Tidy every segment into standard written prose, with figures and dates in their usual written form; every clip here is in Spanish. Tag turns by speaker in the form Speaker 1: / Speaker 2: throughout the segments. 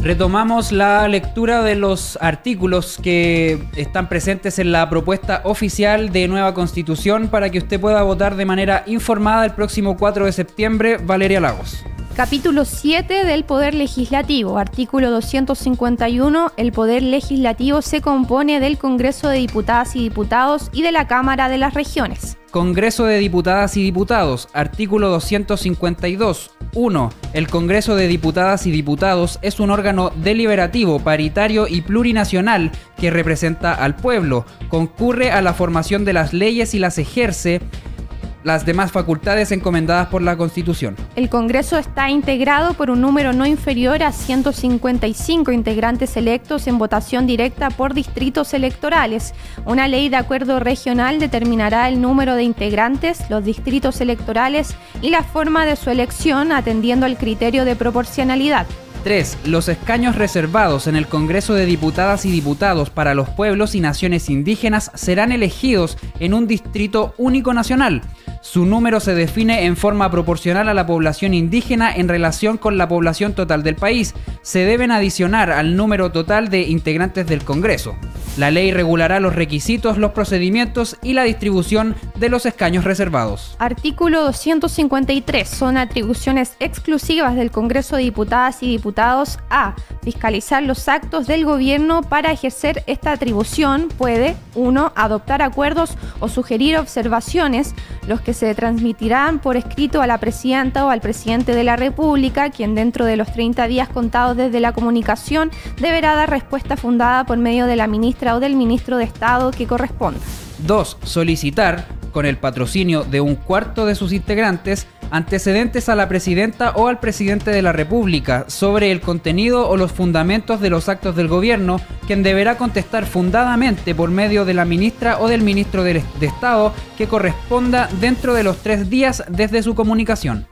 Speaker 1: Retomamos la lectura de los artículos que están presentes en la propuesta oficial de nueva Constitución para que usted pueda votar de manera informada el próximo 4 de septiembre. Valeria Lagos.
Speaker 2: Capítulo 7 del Poder Legislativo. Artículo 251. El Poder Legislativo se compone del Congreso de Diputadas y Diputados y de la Cámara de las Regiones.
Speaker 1: Congreso de Diputadas y Diputados. Artículo 252. 1. El Congreso de Diputadas y Diputados es un órgano deliberativo, paritario y plurinacional que representa al pueblo, concurre a la formación de las leyes y las ejerce las demás facultades encomendadas por la Constitución.
Speaker 2: El Congreso está integrado por un número no inferior a 155 integrantes electos en votación directa por distritos electorales. Una ley de acuerdo regional determinará el número de integrantes, los distritos electorales y la forma de su elección, atendiendo al criterio de proporcionalidad.
Speaker 1: 3. Los escaños reservados en el Congreso de Diputadas y Diputados para los pueblos y naciones indígenas serán elegidos en un distrito único nacional. Su número se define en forma proporcional a la población indígena en relación con la población total del país. Se deben adicionar al número total de integrantes del Congreso. La ley regulará los requisitos, los procedimientos y la distribución de los escaños reservados.
Speaker 2: Artículo 253. Son atribuciones exclusivas del Congreso de Diputadas y Diputados a fiscalizar los actos del gobierno. Para ejercer esta atribución puede 1. Adoptar acuerdos o sugerir observaciones, los que se transmitirán por escrito a la presidenta o al presidente de la República, quien dentro de los 30 días contados desde la comunicación deberá dar respuesta fundada por medio de la ministra o del ministro de Estado que corresponda.
Speaker 1: 2. Solicitar, con el patrocinio de un cuarto de sus integrantes, antecedentes a la presidenta o al presidente de la República sobre el contenido o los fundamentos de los actos del gobierno, quien deberá contestar fundadamente por medio de la ministra o del ministro de Estado que corresponda dentro de los 3 días desde su comunicación.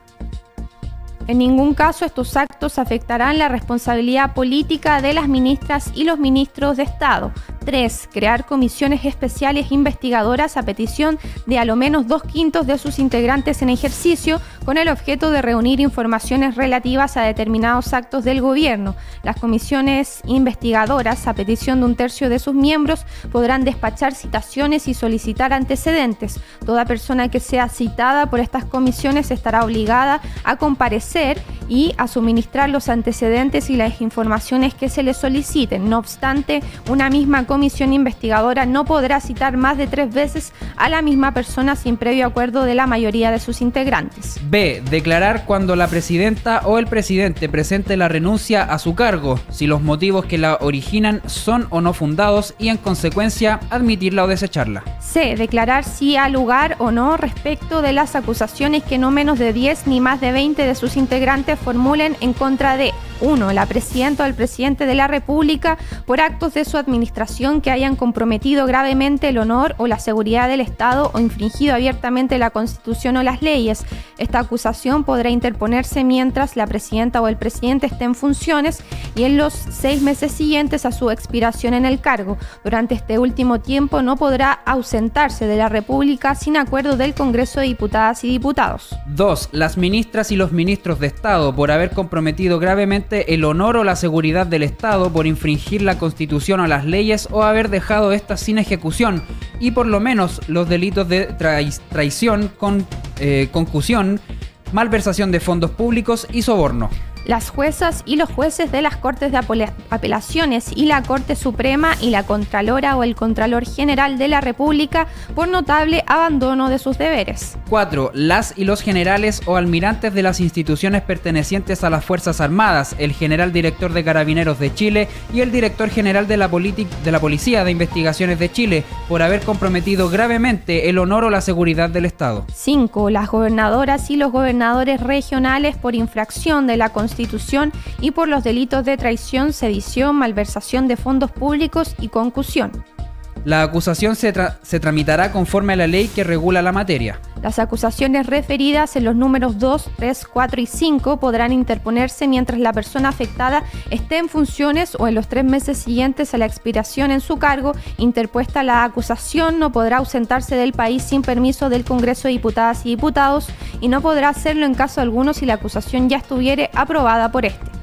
Speaker 2: En ningún caso estos actos afectarán la responsabilidad política de las ministras y los ministros de Estado. 3. Crear comisiones especiales investigadoras a petición de a lo menos 2/5 de sus integrantes en ejercicio, con el objeto de reunir informaciones relativas a determinados actos del gobierno. Las comisiones investigadoras, a petición de 1/3 de sus miembros, podrán despachar citaciones y solicitar antecedentes. Toda persona que sea citada por estas comisiones estará obligada a comparecer y a suministrar los antecedentes y las informaciones que se le soliciten. No obstante, una misma comisión investigadora no podrá citar más de 3 veces a la misma persona sin previo acuerdo de la mayoría de sus integrantes.
Speaker 1: B. Declarar cuando la presidenta o el presidente presente la renuncia a su cargo, si los motivos que la originan son o no fundados, y en consecuencia admitirla o desecharla.
Speaker 2: C. Declarar si ha lugar o no respecto de las acusaciones que no menos de 10 ni más de 20 de sus integrantes formulen en contra de 1. La presidenta o el presidente de la República por actos de su administración que hayan comprometido gravemente el honor o la seguridad del Estado o infringido abiertamente la Constitución o las leyes. Esta acusación podrá interponerse mientras la presidenta o el presidente esté en funciones y en los 6 meses siguientes a su expiración en el cargo. Durante este último tiempo no podrá ausentarse de la República sin acuerdo del Congreso de Diputadas y Diputados.
Speaker 1: 2. Las ministras y los ministros de Estado por haber comprometido gravemente el honor o la seguridad del Estado, por infringir la Constitución o las leyes o haber dejado estas sin ejecución, y por lo menos los delitos de traición, concusión, malversación de fondos públicos y soborno.
Speaker 2: Las juezas y los jueces de las Cortes de Apelaciones y la Corte Suprema y la Contralora o el Contralor General de la República por notable abandono de sus deberes.
Speaker 1: 4. Las y los generales o almirantes de las instituciones pertenecientes a las Fuerzas Armadas, el general director de Carabineros de Chile y el director general de la Policía de Investigaciones de Chile por haber comprometido gravemente el honor o la seguridad del Estado.
Speaker 2: 5. Las gobernadoras y los gobernadores regionales por infracción de la Constitución y por los delitos de traición, sedición, malversación de fondos públicos y concusión.
Speaker 1: La acusación se tramitará conforme a la ley que regula la materia.
Speaker 2: Las acusaciones referidas en los números 2, 3, 4 y 5 podrán interponerse mientras la persona afectada esté en funciones o en los 3 meses siguientes a la expiración en su cargo. Interpuesta la acusación, no podrá ausentarse del país sin permiso del Congreso de Diputadas y Diputados y no podrá hacerlo en caso alguno si la acusación ya estuviere aprobada por este.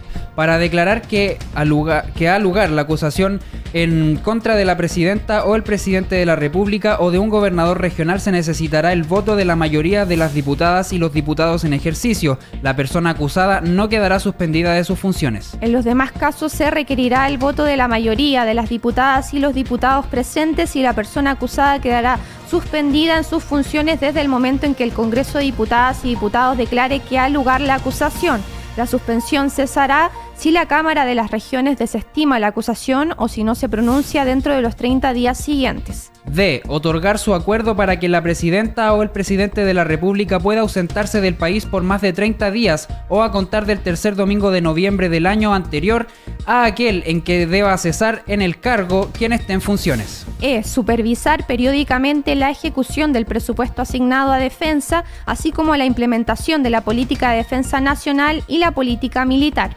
Speaker 1: para declarar que ha lugar la acusación en contra de la presidenta o el presidente de la República o de un gobernador regional, se necesitará el voto de la mayoría de las diputadas y los diputados en ejercicio. La persona acusada no quedará suspendida de sus funciones.
Speaker 2: En los demás casos se requerirá el voto de la mayoría de las diputadas y los diputados presentes y la persona acusada quedará suspendida en sus funciones desde el momento en que el Congreso de Diputadas y Diputados declare que ha lugar la acusación. La suspensión cesará si la Cámara de las Regiones desestima la acusación o si no se pronuncia dentro de los 30 días siguientes.
Speaker 1: D. Otorgar su acuerdo para que la presidenta o el presidente de la República pueda ausentarse del país por más de 30 días o a contar del tercer domingo de noviembre del año anterior a aquel en que deba cesar en el cargo quien esté en funciones.
Speaker 2: E. Supervisar periódicamente la ejecución del presupuesto asignado a defensa, así como la implementación de la política de defensa nacional y la política militar.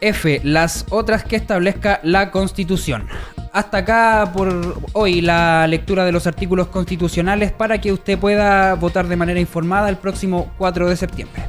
Speaker 1: F. Las otras que establezca la Constitución. Hasta acá por hoy la lectura de los artículos constitucionales para que usted pueda votar de manera informada el próximo 4 de septiembre.